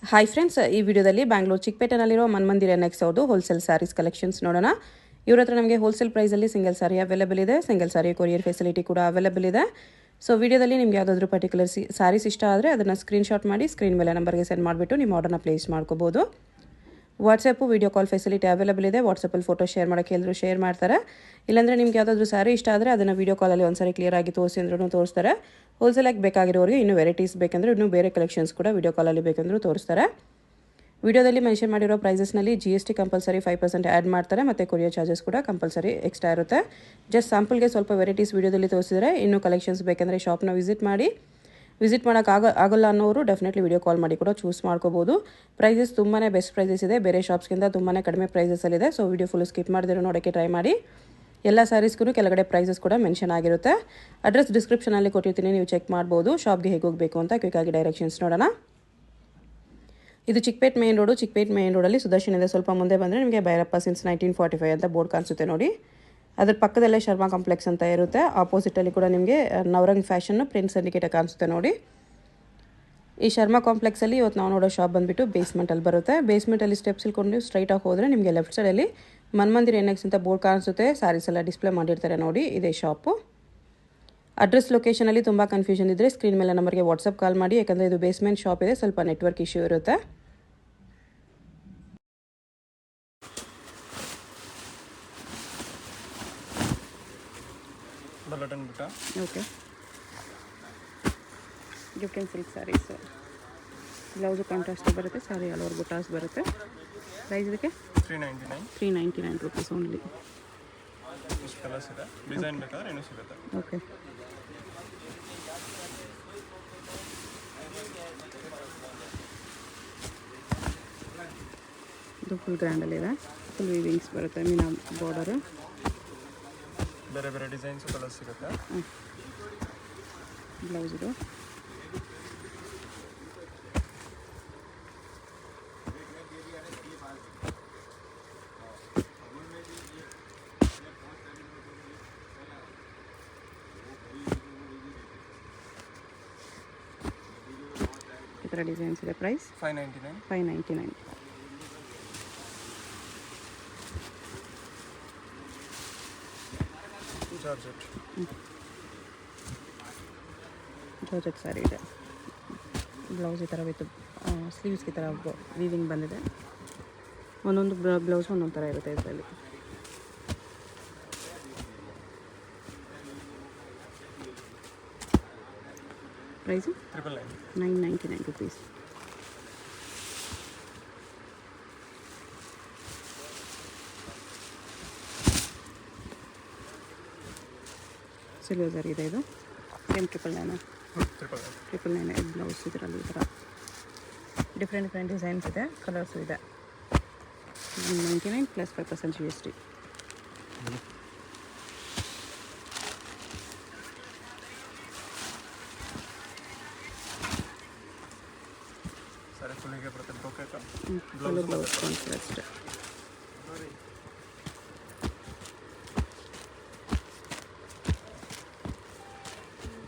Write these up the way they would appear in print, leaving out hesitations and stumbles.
Hi friends, ಈ ವಿಡಿಯೋದಲ್ಲಿ Bangalore ಚಿಕ್ಕಪೇಟೆನಲ್ಲಿರೋ ಮನ್ಮಂದಿರ next ಅವ್ರದ್ದು ಹೋಲ್ಸೇಲ್ ಸ್ಯಾರೀಸ್ ಕಲೆಕ್ಷನ್ಸ್ ನೋಡೋಣ. ಇವ್ರ ಹತ್ರ ನಮಗೆ ಹೋಲ್ಸೇಲ್ ಪ್ರೈಸಲ್ಲಿ ಸಿಂಗಲ್ ಸಾರಿ ಅವೈಲೇಬಲ್ ಇದೆ. ಸಿಂಗಲ್ ಸಾರಿ ಕೊರಿಯರ್ ಫೆಸಿಲಿಟಿ ಕೂಡ ಅವೈಲೇಬಲ್ ಇದೆ. ಸೊ ವಿಡಿಯೋದಲ್ಲಿ ನಿಮ್ಗೆ ಯಾವುದಾದ್ರೂ ಪರ್ಟಿಕ್ಯುಲರ್ ಸ್ಯಾರೀಸ್ ಇಷ್ಟ ಆದರೆ ಅದನ್ನು ಸ್ಕ್ರೀನ್ಶಾಟ್ ಮಾಡಿ ಸ್ಕ್ರೀನ್ ಮೇಲೆ ನಂಬರ್ಗೆ ಸೆಂಡ್ ಮಾಡಿಬಿಟ್ಟು ನಿಮ್ಮ ಆರ್ಡರ್ನ ಪ್ಲೇಸ್ ಮಾಡ್ಕೋಬೋದು. WhatsApp video call facility available ಇದೆ. ವಾಟ್ಸಪ್ಪಲ್ಲಿ ಫೋಟೋ ಶೇರ್ ಮಾಡೋಕ್ಕೆ ಎಲ್ಲರೂ ಶೇರ್ ಮಾಡ್ತಾರೆ. ಇಲ್ಲಾಂದರೆ ನಿಮ್ಗೆ ಯಾವುದಾದ್ರೂ ಸ್ಯಾರಿ ಇಷ್ಟ ಆದರೆ ಅದನ್ನು ವಿಡಿಯೋ ಕಾಲಲ್ಲಿ ಒಂದ್ಸರಿ ಕ್ಲಿಯರಾಗಿ ತೋರಿಸಿ ಅಂದ್ರೂ ತೋರಿಸ್ತಾರೆ. ಹೋಲ್ಸೇಲಾಗಿ ಬೇಕಾಗಿರೋರಿಗೆ ಇನ್ನೂ ವೆರೈಟೀಸ್ ಬೇಕಂದರೆ ಇನ್ನೂ ಬೇರೆ ಕಲೆಕ್ಷನ್ಸ್ ಕೂಡ ವಿಡಿಯೋ ಕಾಲಲ್ಲಿ ಬೇಕಂದ್ರೂ ತೋರಿಸ್ತಾರೆ. ವಿಡಿಯೋದಲ್ಲಿ ಮೆನ್ಷನ್ ಮಾಡಿರೋ ಪ್ರೈಸಸ್ನಲ್ಲಿ GST ಕಂಪಲ್ಸರಿ 5% ಆ್ಯಡ್ ಮಾಡ್ತಾರೆ ಮತ್ತು ಕೊರಿಯರ್ ಚಾರ್ಜಸ್ ಕೂಡ ಕಂಪಲ್ಸರಿ ಎಕ್ಸ್ಟ್ರಾ ಇರುತ್ತೆ. ಜಸ್ಟ್ ಸ್ಯಾಂಪಲ್ಗೆ ಸ್ವಲ್ಪ ವೆರೈಟೀಸ್ ವಿಡಿಯೋದಲ್ಲಿ ತೋರಿಸಿದರೆ ಇನ್ನೂ ಕಲೆಕ್ಷನ್ಸ್ ಬೇಕಂದರೆ ಶಾಪ್ನ ವಿಸಿಟ್ ಮಾಡಿ. ವಿಸಿಟ್ ಮಾಡೋಕ್ಕಾಗಲ್ಲ ಅನ್ನೋರು ಡೆಫಿನೆಟ್ಲಿ ವಿಡಿಯೋ ಕಾಲ್ ಮಾಡಿ ಕೂಡ ಚೂಸ್ ಮಾಡ್ಕೋಬೋದು. ಪ್ರೈಸಸ್ ತುಂಬಾ ಬೆಸ್ಟ್ ಪ್ರೈಸಸ್ ಇದೆ. ಬೇರೆ ಶಾಪ್ಸ್ಗಿಂತ ತುಂಬಾ ಕಡಿಮೆ ಪ್ರೈಸಸಲ್ಲಿದೆ. ಸೊ ವಿಡಿಯೋ ಫುಲ್ ಸ್ಕಿಪ್ ಮಾಡಿದ್ರೆ ನೋಡೋಕ್ಕೆ ಟ್ರೈ ಮಾಡಿ. ಎಲ್ಲ ಸ್ಯಾರೀಸ್ಗೂ ಕೆಳಗಡೆ ಪ್ರೈಸಸ್ ಕೂಡ ಮೆನ್ಷನ್ ಆಗಿರುತ್ತೆ. ಅಡ್ರೆಸ್ ಡಿಸ್ಕ್ರಿಪ್ಷನಲ್ಲಿ ಕೊಟ್ಟಿರ್ತೀನಿ, ನೀವು ಚೆಕ್ ಮಾಡ್ಬೋದು. ಶಾಪ್ಗೆ ಹೇಗೆ ಹೋಗಬೇಕು ಅಂತ ಕ್ವಿಕ್ಕಾಗಿ ಡೈರೆಕ್ಷನ್ಸ್ ನೋಡೋಣ. ಇದು Chickpet main road. Chickpet main ರೋಡಲ್ಲಿ ಸುದರ್ಶನದಿಂದ ಸ್ವಲ್ಪ ಮುಂದೆ ಬಂದರೆ ನಿಮಗೆ ಭೈರಪ್ಪ ಸಿನ್ಸ್ 1945 ಅಂತ ಬೋರ್ಡ್ ಕಾಣಿಸುತ್ತೆ ನೋಡಿ. ಅದ್ರ ಪಕ್ಕದಲ್ಲೇ ಶರ್ಮಾ ಕಾಂಪ್ಲೆಕ್ಸ್ ಅಂತ ಇರುತ್ತೆ. ಆಪೋಸಿಟಲ್ಲಿ ಕೂಡ ನಿಮಗೆ ನವರಂಗ್ ಫ್ಯಾಷನ್ನು ಪ್ರಿನ್ಸ್ ಸಿಂಡಿಕೇಟ್ ಕಾಣಿಸುತ್ತೆ ನೋಡಿ. ಈ ಶರ್ಮಾ ಕಾಂಪ್ಲೆಕ್ಸಲ್ಲಿ ಇವತ್ತು ನಾವು ನೋಡೋ ಶಾಪ್ ಬಂದುಬಿಟ್ಟು ಬೇಸ್ಮೆಂಟಲ್ಲಿ ಬರುತ್ತೆ. ಬೇಸ್ಮೆಂಟಲ್ಲಿ ಸ್ಟೆಪ್ಸ್ ಇಳ್ಕೊಂಡು ಸ್ಟ್ರೈಟಾಗಿ ಹೋದರೆ ನಿಮಗೆ ಲೆಫ್ಟ್ ಸೈಡಲ್ಲಿ ಮನ್ಮಂದಿರ NX ಅಂತ ಬೋರ್ಡ್ ಕಾಣಿಸುತ್ತೆ. ಸ್ಯಾರೀಸ್ ಎಲ್ಲ ಡಿಸ್ಪ್ಲೇ ಮಾಡಿರ್ತಾರೆ ನೋಡಿ, ಇದೇ ಶಾಪು. ಅಡ್ರೆಸ್ ಲೊಕೇಶನಲ್ಲಿ ತುಂಬ ಕನ್ಫ್ಯೂಷನ್ ಇದ್ದರೆ ಸ್ಕ್ರೀನ್ ಮೇಲೆ ನಂಬರ್ಗೆ ವಾಟ್ಸಪ್ ಕಾಲ್ ಮಾಡಿ. ಯಾಕಂದರೆ ಇದು ಬೇಸ್ಮೆಂಟ್ ಶಾಪ್ ಇದೆ, ಸ್ವಲ್ಪ ನೆಟ್ವರ್ಕ್ ಇಶ್ಯೂ ಇರುತ್ತೆ. Okay, gift and silk saris. Blouse contrast ಬರುತ್ತೆ. ಸ್ಯಾರಿ ಆಲ್ ಓವರ್ ಬುಟಾಸ್ ಬರುತ್ತೆ. ಪ್ರೈಸ್ ಇದಕ್ಕೆ 399 ರುಪೀಸ್ ಓನ್ಲಿ. ಓಕೆ, ಇದು ಫುಲ್ ಗ್ರ್ಯಾಂಡಲ್ಲಿದೆ. ಫುಲ್ ವೀವಿಂಗ್ಸ್ ಬರುತ್ತೆ. ಮೀನಾ ಬಾರ್ಡರು, ಬೇರೆ ಬೇರೆ ಡಿಸೈನ್ಸ್ ಕಲರ್ ಸಿಗುತ್ತೆ. ಬ್ಲೌಸ್ ಇದು. ಈ ಥರ ಡಿಸೈನ್ಸ್ ಇದೆ. ಪ್ರೈಸ್ 599. ಜಾರ್ಜೆಟ್ ಸ್ಯಾರಿ ಇದೆ. ಬ್ಲೌಸ್ ಈ ಥರ ವಿತ್ ಸ್ಲೀವ್ಸ್ಗೆ ಈ ಥರ ವೀವಿಂಗ್ ಬಂದಿದೆ. ಒಂದೊಂದು ಬ್ಲೌಸ್ ಒಂದೊಂದು ಥರ ಇರುತ್ತೆ ಇದರಲ್ಲಿ. Price 999 rupees. ಸಿಲ್ವರ್ ಸರಿ ಇದೆ. ಇದು ಸೇಮ್ 999 ಬ್ಲೌಸ್. ಇದರಲ್ಲಿ ಈ ಥರ ಡಿಫ್ರೆಂಟ್ ಡಿಸೈನ್ಸ್ ಇದೆ, ಕಲರ್ಸು ಇದೆ. 199 plus 5% GST. Blouse contrast.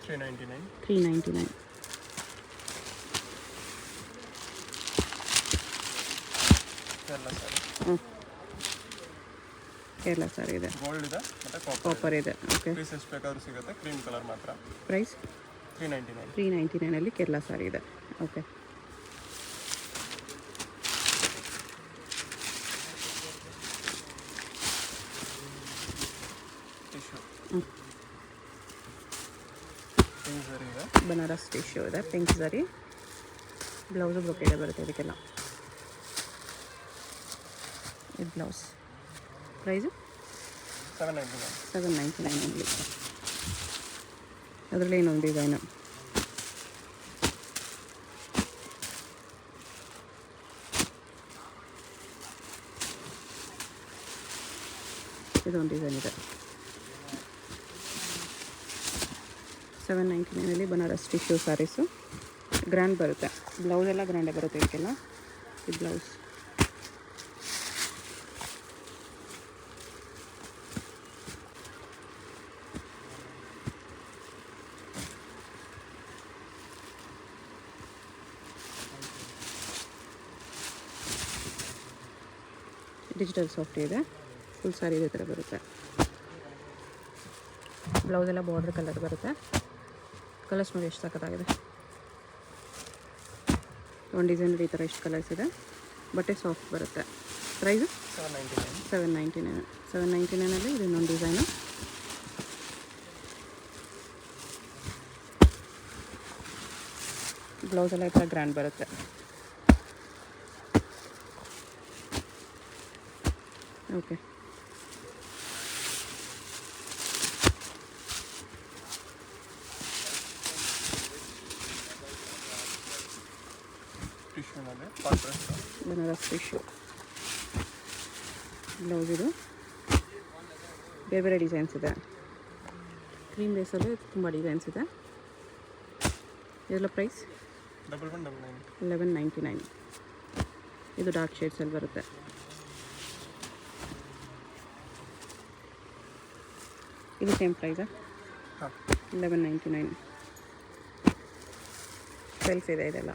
399. Kerala sari ಇದೆ. ಗೋಲ್ಡ್ ಇದೆ ಮತ್ತೆ ಕಾಪರ್ ಇದೆ. ಓಕೆ, ಪೀಸಸ್ ಬೇಕಾದ್ರೂ ಸಿಗುತ್ತೆ. ಕ್ರೀಮ್ ಕಲರ್ ಮಾತ್ರ. ಪ್ರೈಸ್ 399 ಅಲ್ಲಿ ಕೇರಳ ಸಾರಿ ಇದೆ. ಓಕೆ, ಬನಾರಸ್ ಟಿಶ್ಯೂ ಇದೆ. ಪಿಂಕ್ ಸರಿ. ಬ್ಲೌಸು ಬ್ರೊಕೇಡ್ ಬರುತ್ತೆ ಇದಕ್ಕೆಲ್ಲ. ಇದು ಬ್ಲೌಸ್. Price 799 only. ಅದರಲ್ಲಿ ಇನ್ನೊಂದು ಡಿಸೈನು. ಇದೊಂದು ಡಿಸೈನ್ ಇದೆ. 799 ಬನಾರಸ್ ಟಿಶ್ಯೂ ಸ್ಯಾರೀಸು. ಗ್ರ್ಯಾಂಡ್ ಬರುತ್ತೆ. ಬ್ಲೌಸ್ ಎಲ್ಲ ಗ್ರ್ಯಾಂಡೇ ಬರುತ್ತೆ ಇದಕ್ಕೆಲ್ಲ. ಈ ಬ್ಲೌಸ್ ಡಿಜಿಟಲ್ ಸಾಫ್ಟ್ ಇದೆ. ಫುಲ್ ಸಾರಿ ಇದೇ ಥರ ಬರುತ್ತೆ. ಬ್ಲೌಸೆಲ್ಲ ಬಾರ್ಡರ್ ಕಲರ್ ಬರುತ್ತೆ. ಕಲರ್ಸ್ ನೋಡಿ ಎಷ್ಟು ಸಖತ್ತಾಗಿದೆ. ಒಂದು ಡಿಸೈನಲ್ಲಿ ಈ ಥರ ಎಷ್ಟು ಕಲರ್ಸ್ ಇದೆ. ಬಟ್ಟೆ ಸಾಫ್ಟ್ ಬರುತ್ತೆ. ಪ್ರೈಸು 799. 799 ಇದು ಇನ್ನೊಂದು ಡಿಸೈನು. ಬ್ಲೌಸೆಲ್ಲ ಈ ಥರ ಗ್ರ್ಯಾಂಡ್ ಬರುತ್ತೆ. Okay, Banaras tissue blouse. ಇದು ಬೇರೆ ಬೇರೆ ಡಿಸೈನ್ಸ್ ಇದೆ. ಕ್ರೀಮ್ ಬೇಸಲ್ಲಿ ತುಂಬ ಡಿಸೈನ್ಸ್ ಇದೆ. ಇದೆಲ್ಲ ಪ್ರೈಸ್ 1199. ಇದು ಡಾರ್ಕ್ ಶೇಡ್ಸಲ್ಲಿ ಬರುತ್ತೆ. ಇದು ಸೇಮ್ ಪ್ರೈಸಾ? 1199. ಸೆಲ್ಫ್ ಇದೆ ಇದೆಲ್ಲ.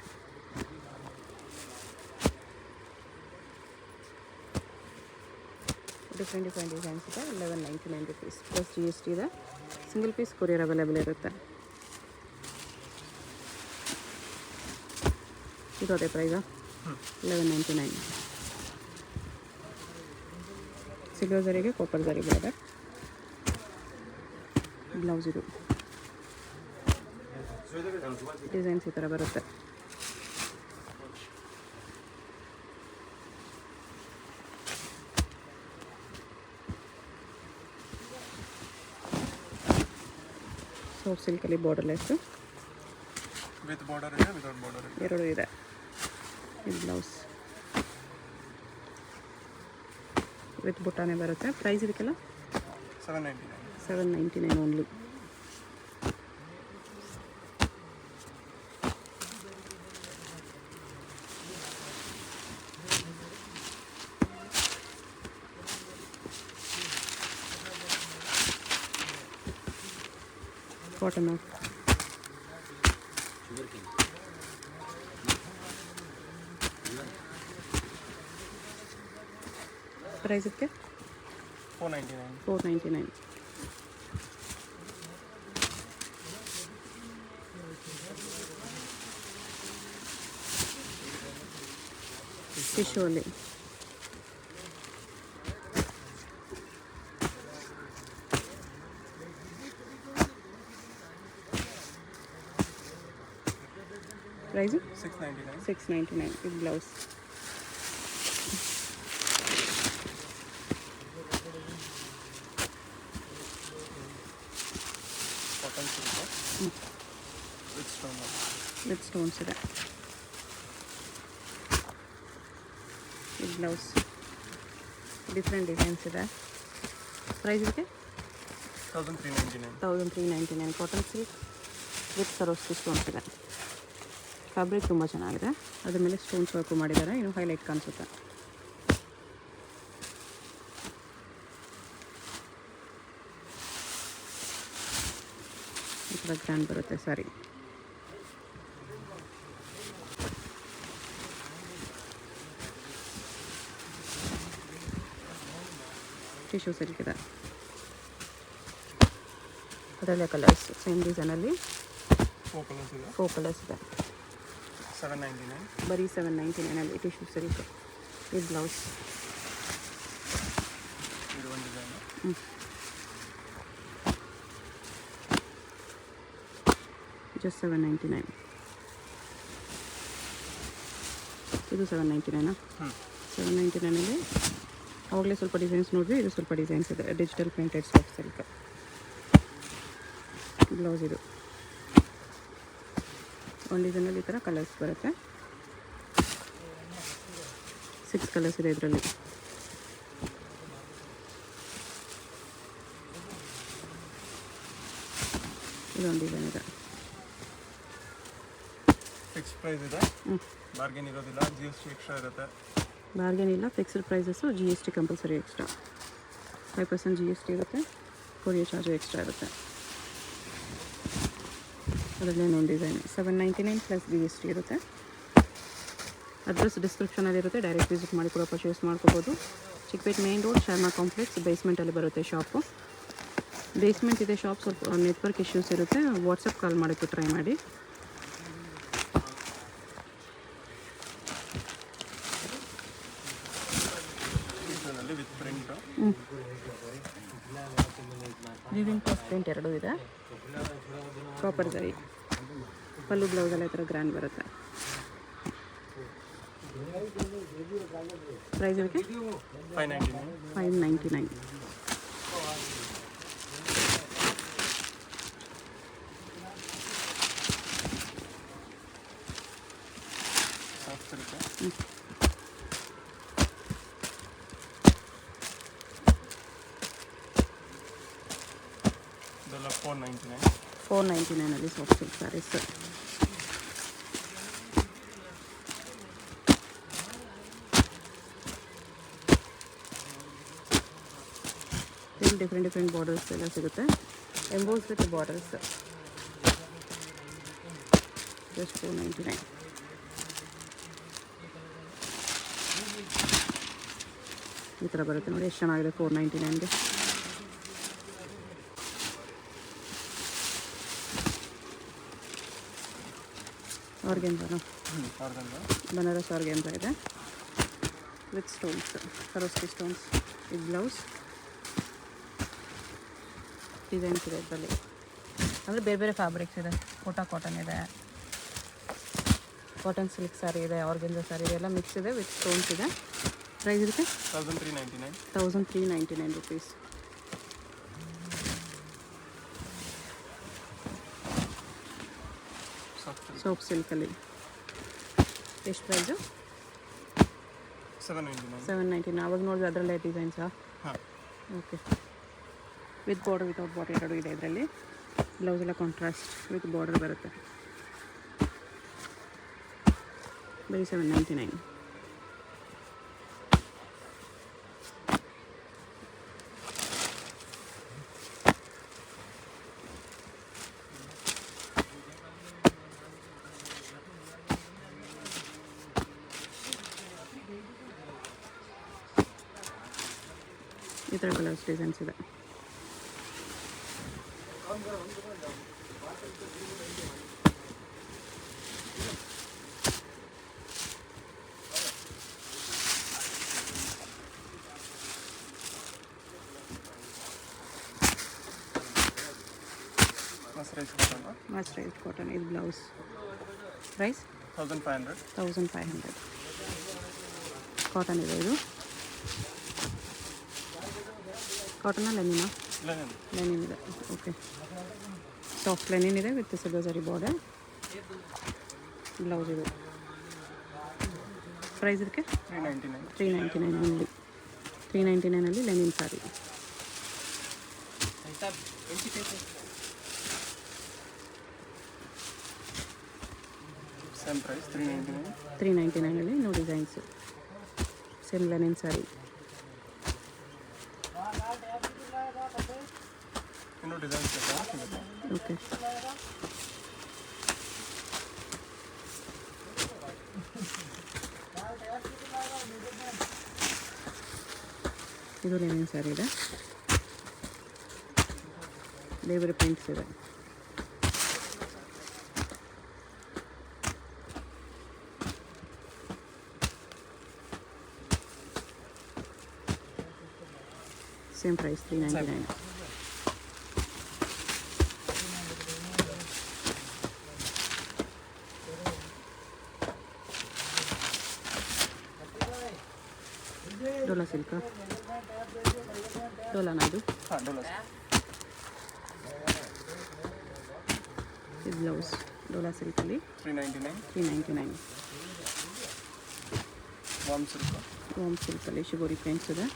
ಡಿಫ್ರೆಂಟ್ ಡಿಸೈನ್ಸ್ ಇದೆ. 1199 ರುಪೀಸ್ ಪ್ಲಸ್ GST ಇದೆ. ಸಿಂಗಲ್ ಪೀಸ್ ಕೊರಿಯರ್ ಅವೈಲೇಬಲ್ ಇರುತ್ತೆ. ಇದು ಅದೇ ಪ್ರೈಸಾ? 1199. ಸಿಲ್ವರ್ ಜರಿಗೆ ಕಾಪರ್ ಜರಿ ಬಾರ್ಡರ್. ಬ್ಲೌಸ್ ಇದು ಡಿಸೈನ್ಸ್ ಈ ಥರ ಬರುತ್ತೆ. ಸಾಫ್ಟ್ ಸಿಲ್ಕಲ್ಲಿ ಬಾರ್ಡರ್ಲೆಸ್ಸು ವಿತ್ ಬಾರ್ಡರ್ ಇದೆ, ವಿತೌಟ್ ಬಾರ್ಡರ್ ಇದೆ, ಎರಡೂ ಇದೆ. ಇದು ಬ್ಲೌಸ್ ವಿತ್ ಬುಟ್ಟಾನೆ ಬರುತ್ತೆ. ಪ್ರೈಸ್ ಇದಕ್ಕೆಲ್ಲ 799 ಓನ್ಲಿ. ಕಾಟನ್ ಪ್ರೈಸ್ ಇದಕ್ಕೆ 499. ಟಿಶ್ಯೂ ಅಲ್ಲಿ ಪ್ರೈಸು 699. ಇದು ಬ್ಲೌಸ್. ವಿತ್ ಸ್ಟೋನ್ಸ್ ಇದೆ. ಇದು ಬ್ಲೌಸ್. ಡಿಫ್ರೆಂಟ್ ಡಿಸೈನ್ಸ್ ಇದೆ. ಪ್ರೈಸ್ ಇದಕ್ಕೆ 1399. ಕಾಟನ್ ಸಿಲ್ಕ್ ವಿತ್ ಸರೋಸ್ಕಿ ಸ್ಟೋನ್ಸ್ ಇದೆ. ಫ್ಯಾಬ್ರಿಕ್ ತುಂಬ ಚೆನ್ನಾಗಿದೆ. ಅದ್ರ ಮೇಲೆ ಸ್ಟೋನ್ಸ್ ವರ್ಕು ಮಾಡಿದ್ದಾರೆ. ಇನ್ನು ಹೈಲೈಟ್ ಕಾಣಿಸುತ್ತೆ. ಈ ಥರ ಗ್ರ್ಯಾಂಡ್ ಬರುತ್ತೆ ಸಾರಿ. ಟಿಶ್ಯೂ ಸಿಲ್ಕ್ ಇದೆ. ಅದರಲ್ಲೇ ಕಲರ್ಸ್ ಸೇಮ್ ಡಿಸೈನಲ್ಲಿ 4 ಕಲರ್ಸ್ ಇದೆ. 799. ಬರೀ 799 ಟಿಶ್ಯೂ ಸಿಲ್ಕ್. ಇದು ಬ್ಲೌಸ್. ಇದು ಒಂದು ಡಿಸೈನ್. ಜಸ್ಟ್ 799. ಇದು 799. 799 ಅವಾಗಲೇ ಸ್ವಲ್ಪ ಡಿಸೈನ್ಸ್ ನೋಡಿದ್ವಿ. ಇದು ಸ್ವಲ್ಪ ಡಿಸೈನ್ಸ್ ಇದೆ. Digital printed soft silk blouse. ಇದು ಒಂದು ಡಿಸೈನಲ್ಲಿ ಈ ಥರ ಕಲರ್ಸ್ ಬರುತ್ತೆ. 6 ಕಲರ್ಸ್ ಇದೆ ಇದರಲ್ಲಿ. ಇದೊಂದು ಡಿಸೈನ್ ಇದೆ. ಫಿಕ್ಸ್ ಪ್ರೈಸ್ ಇದೆ. ಬಾರ್ಗೇನ್ ಇರೋದಿಲ್ಲ. GST ಎಕ್ಸ್ಟ್ರಾ ಇರುತ್ತೆ. ಬಾರ್ಗೇನ್ ಇಲ್ಲ. Fixed prices. GST compulsory extra. 5% GST ಇರುತ್ತೆ. ಕೊರಿಯರ್ ಚಾರ್ಜು ಎಕ್ಸ್ಟ್ರಾ ಇರುತ್ತೆ. ಅದರಲ್ಲೇ ಒಂದು ಡಿಸೈನ್ 799 ಪ್ಲಸ್ GST ಇರುತ್ತೆ. ಅಡ್ರೆಸ್ ಡಿಸ್ಕ್ರಿಪ್ಷನಲ್ಲಿರುತ್ತೆ. ಡೈರೆಕ್ಟ್ ವಿಸಿಟ್ ಮಾಡಿ ಕೂಡ ಪರ್ಚೇಸ್ ಮಾಡ್ಕೋಬೋದು. Chickpet main road Sharma complex ಬೇಸ್ಮೆಂಟಲ್ಲಿ ಬರುತ್ತೆ ಶಾಪು. ಬೇಸ್ಮೆಂಟ್ ಇದೆ ಶಾಪ್, ಸ್ವಲ್ಪ ನೆಟ್ವರ್ಕ್ ಇಶ್ಯೂಸ್ ಇರುತ್ತೆ. ವಾಟ್ಸಪ್ ಕಾಲ್ ಮಾಡೋಕ್ಕೆ ಟ್ರೈ ಮಾಡಿ. ವಿತ್ ಪ್ರಿಂಟ್ ವಿವಿಂಗ್ ಪಾಸ್ ಪ್ರಿಂಟ್ ಎರಡೂ ಇದೆ. ಪ್ರಾಪರ್ ಜರಿ ಪಲ್ಲು ಬ್ಲೌಸ್ ಎಲ್ಲ ಈ ಥರ ಗ್ರ್ಯಾಂಡ್ ಬರುತ್ತೆ. ಪ್ರೈಸ್ ಇದಕ್ಕೆ 599. ಇದೆಲ್ಲ 499 ಸಾಫ್ಟ್ ಸಿಲ್ಕ್ ಸ್ಯಾರೀಸ್. ಇಲ್ಲಿ ಡಿಫ್ರೆಂಟ್ ಬಾರ್ಡರ್ಸ್ ಎಲ್ಲ ಸಿಗುತ್ತೆ. Emboss with borders just 499. ಈ ಥರ ಬರುತ್ತೆ ನೋಡಿ, ಎಷ್ಟು ಚೆನ್ನಾಗಿದೆ 499ಗೆ. ಆರ್ಗೆನ್ಜಾನ ಬನಾರಸ್ ಆರ್ಗೆನ್ಜಾ ಇದೆ ವಿತ್ ಸ್ಟೋನ್ಸ್, ಸರೋಸ್ಕಿ ಸ್ಟೋನ್ಸ್. ಇದು ಬ್ಲೌಸ್ ಡಿಸೈನ್ಸ್ ಇದೆ ಇದರಲ್ಲಿ. ಅಂದರೆ ಬೇರೆ ಬೇರೆ ಫ್ಯಾಬ್ರಿಕ್ಸ್ ಇದೆ. ಕೋಟಾ ಕಾಟನ್ ಇದೆ, ಕಾಟನ್ ಸಿಲ್ಕ್ ಸ್ಯಾರಿ ಇದೆ, ಆರ್ಗೆನ್ಜಾ ಸ್ಯಾರಿ ಇದೆ, ಎಲ್ಲ ಮಿಕ್ಸ್ ಇದೆ ವಿತ್ ಸ್ಟೋನ್ಸ್ ಇದೆ. ಪ್ರೈಸ್ ಇರುತ್ತೆ 1399 ರುಪೀಸ್. ಸಾಫ್ಟ್ ಸಿಲ್ಕಲ್ಲಿ ಎಷ್ಟು ಪ್ರೈಸು? 799. ಆವಾಗ ನೋಡಿದ್ರೆ ಅದರಲ್ಲೇ ಡಿಸೈನ್ಸಾ? Okay. With border without border ಎರಡೂ ಇದೆ ಇದರಲ್ಲಿ. ಬ್ಲೌಸ್ ಎಲ್ಲ ಕಾಂಟ್ರಾಸ್ಟ್ ವಿತ್ ಬಾರ್ಡರ್ ಬರುತ್ತೆ. ಬರೀ 799. ಈ ಥರ ಕಲರ್ಸ್ ಡಿಸೈನ್ಸ್ ಇದೆ. Mercerised cotton. ಇದು ಬ್ಲೌಸ್. ಪ್ರೈಸ್ 1500. ಕಾಟನ್ ಇದೆ ಇದು. ಕಾಟನ ಲೆನಿನಾ? ಲೆನಿನ್ ಇದೆ. ಓಕೆ. ಸಾಫ್ಟ್ ಲೆನಿನ್ ಇದೆ with silver zari border. Blouse ಇದು. ಪ್ರೈಸ್ ಇದಕ್ಕೆ 399 only. 399 linen sari. Same price 399 no designs. Same linen sari. Okay. ಇದು ಲೆನಿನ್ ಸ್ಯಾರಿ ಇದೆ. ಬೇರೆ ಪ್ರಿಂಟ್ಸ್ ಇದೆ. Same price 399. ಡೋಲಾ ಸಿಲ್ಕಾ? ಡೋಲಾನ ಇದು? ಇದು ಬ್ಲೌಸ್ ಡೋಲಾ ಸಿಲ್ಕಲ್ಲಿ 399. ವಾಮ್ ಸಿಲ್ಕಲ್ಲಿ ಶಿಬೋರಿ ಪ್ರಿಂಟ್ಸ್ ಇದೆ.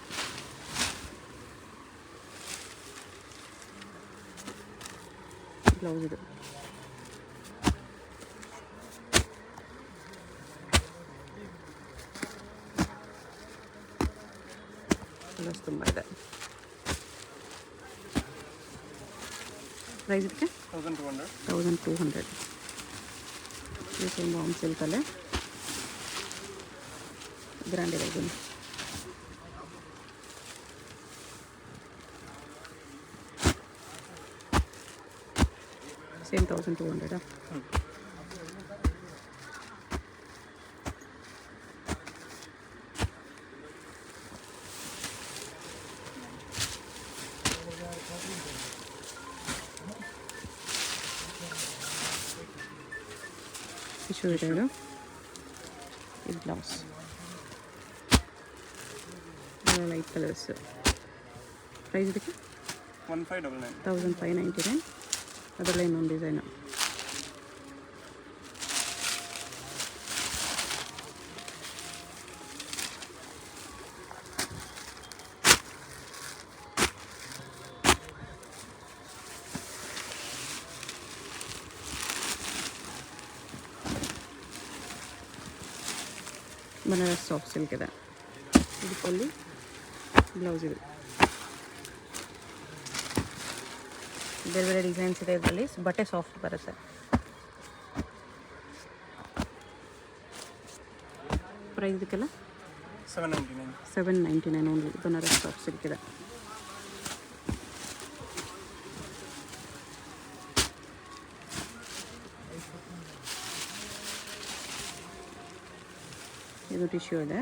ಬ್ಲೌಸ್ ಇದು. ಕಲರ್ಸ್ ತುಂಬ ಇದೆ. ಪ್ರೈಸ್ ಇದಕ್ಕೆ 1200. ಇದು ವಾಮ್ ಸಿಲ್ಕಲ್ಲೇ ಗ್ರ್ಯಾಂಡ್ ಇದೆ. ಇದನ್ನು ಸೇಮ್ 1200. ಟಿಶ್ಯೂ ಇದೆ ಇದು. ಇದು ಬ್ಲೌಸ್. Light colours. ಪ್ರೈಸ್ ಇದಕ್ಕೆ 1599. ಅದರಲ್ಲೇ ಇನ್ನೊಂದು ಡಿಸೈನು. ಬನಾರಸ್ ಸಾಫ್ಟ್ ಸಿಲ್ಕ್ ಇದೆ. ಇದಕ್ಕೊಂದು ಬ್ಲೌಸ್ ಇದೆ. ಬೇರೆ ಬೇರೆ ಡಿಸೈನ್ಸ್ ಇದೆ ಇದರಲ್ಲಿ. ಬಟ್ಟೆ ಸಾಫ್ಟ್ ಬರುತ್ತೆ. ಪ್ರೈಸ್ ಇದಕ್ಕೆಲ್ಲ 799 ಓನ್ಲಿ. ಬನಾರಸ್ ಸಾಫ್ಟ್ ಸಿಲ್ಕ್ ಇದೆ. ಇದು ಟಿಶ್ಯೂ ಇದೆ.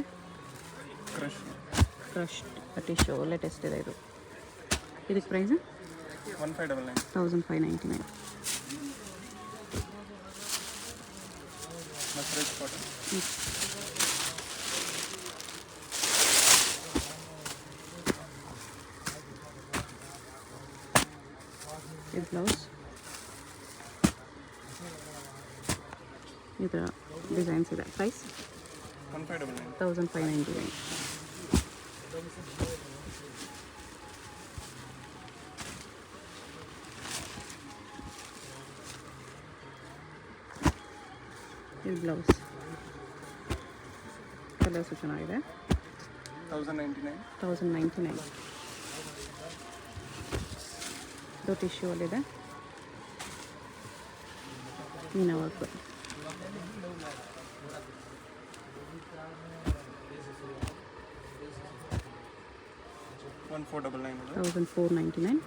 ಕ್ರಶ್ಡ್ ಟಿಶ್ಯೂ ಲೇಟೆಸ್ಟ್ ಇದೆ ಇದು. ಇದಕ್ಕೆ ಪ್ರೈಸ್ 1599. ಇದು ಬ್ಲೌಸ್. ಈ ಥರ ಡಿಸೈನ್ಸ್ ಇದೆ. ಪ್ರೈಸ್ 1599. ಇದು ಬ್ಲೌಸ್. ಕಲರ್ಸು ಚೆನ್ನಾಗಿದೆ. 1099. ಇದು ಟಿಶ್ಯೂ ಅಲ್ಲಿದೆ. ಮೀನಾ ವರ್ಕ್. $1499.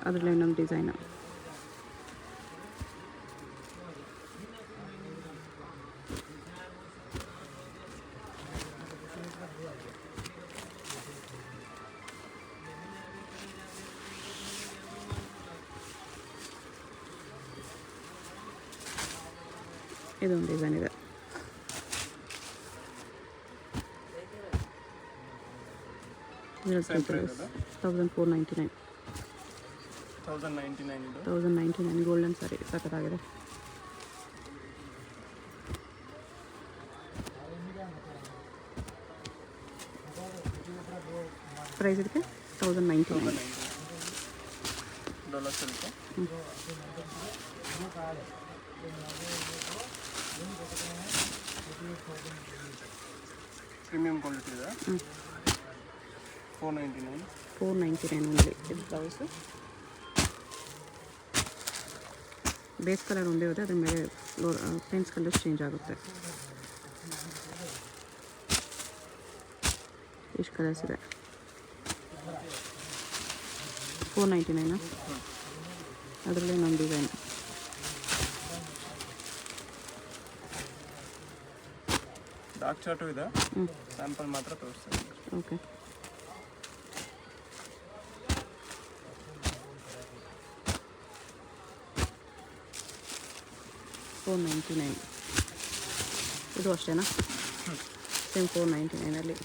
ಅದರಲ್ಲಿ ಇನ್ನೊಂದು ಡಿಸೈನು. ಇದೊಂದು ಡಿಸೈನ್ ಇದೆ. $1499. 1099 ಗೋಲ್ಡನ್ ಸಾರಿ ಸಖತ್ತಾಗಿದೆ. ಪ್ರೈಸ್ ಇದಕ್ಕೆ 1099. ಪ್ರೀಮಿಯಂ ಕ್ವಾಲಿಟಿ ಇದೆ. 499 ಓನ್ಲಿ. ಇದು ಬ್ಲೌಸು. ಬೇಸ್ ಕಲರ್ ಒಂದೇ ಹೋದರೆ ಅದ್ರ ಮೇಲೆ ಪೆನ್ಸ್ ಕಲರ್ ಚೇಂಜ್ ಆಗುತ್ತೆ. ಇಷ್ಟು ಕಲರ್ಸ್ ಇದೆ. 499. ಅದರಲ್ಲಿ ಇನ್ನೊಂದು ಡಿಸೈನ್. ಡಾರ್ಕ್ ಚಾರ್ಟು ಇದೆ. ಸ್ಯಾಂಪಲ್ ಮಾತ್ರ ತೋರಿಸ್ತೀನಿ. ಓಕೆ. $499. ಇದು ಅಷ್ಟೇನಾ? ಸೇಮ್ 499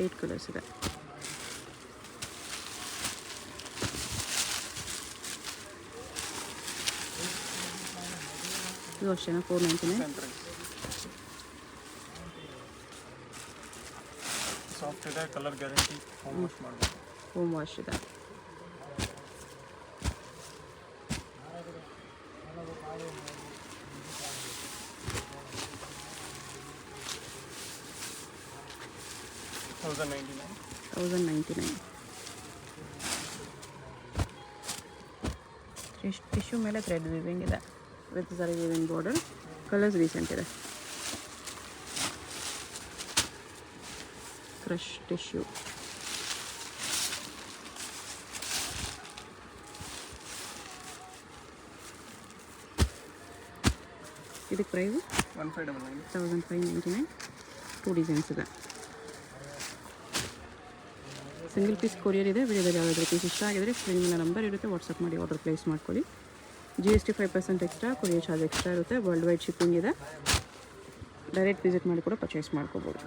8 ಕಲರ್ಸ್ ಇದೆ. ಇದು ಅಷ್ಟೇನಾ? 499. ಸಾಫ್ಟ್ ಇದೆ. Colour guarantee. ಹೋಮ್ ವಾಶ್ ಮಾಡಬೇಕು. ಹೋಮ್ ವಾಶ್ ಇದೆ. $1099. ಟಿಶ್ಯೂ ಮೇಲೆ ಥ್ರೆಡ್ ವಿವಿಂಗ್ ಇದೆ. ವಿತ್ ಸರಿ ವೀವಿಂಗ್ ಬಾರ್ಡರ್. ಕಲರ್ಸ್ ರೀಸೆಂಟ್ ಇದೆ. Crush tissue. ಇದಕ್ಕೆ ಪ್ರೈಸ್ 1599. 2 ಡಿಸೈನ್ಸ್ ಇದೆ. ಸಿಂಗಲ್ ಪೀಸ್ ಕೊರಿಯರ್ ಇದೆ. ವಿಡಿಯೋದಲ್ಲಿ ಯಾವುದಾದ್ರೂ ಪೀಸ್ ಇಷ್ಟ ಆಗಿದ್ರೆ ಸ್ಕ್ರೀನ್ ಮೇಲೆ ನಂಬರ್ ಇರುತ್ತೆ, ವಾಟ್ಸಪ್ ಮಾಡಿ ಆರ್ಡರ್ ಪ್ಲೇಸ್ ಮಾಡ್ಕೊಳ್ಳಿ. GST 5% extra, courier charge extra ಇರುತ್ತೆ. ವರ್ಲ್ಡ್ ವೈಡ್ ಶಿಪ್ಪಿಂಗ್ ಇದೆ. ಡೈರೆಕ್ಟ್ ವಿಸಿಟ್ ಮಾಡಿ ಕೂಡ ಪರ್ಚೇಸ್ ಮಾಡ್ಕೋಬೋದು.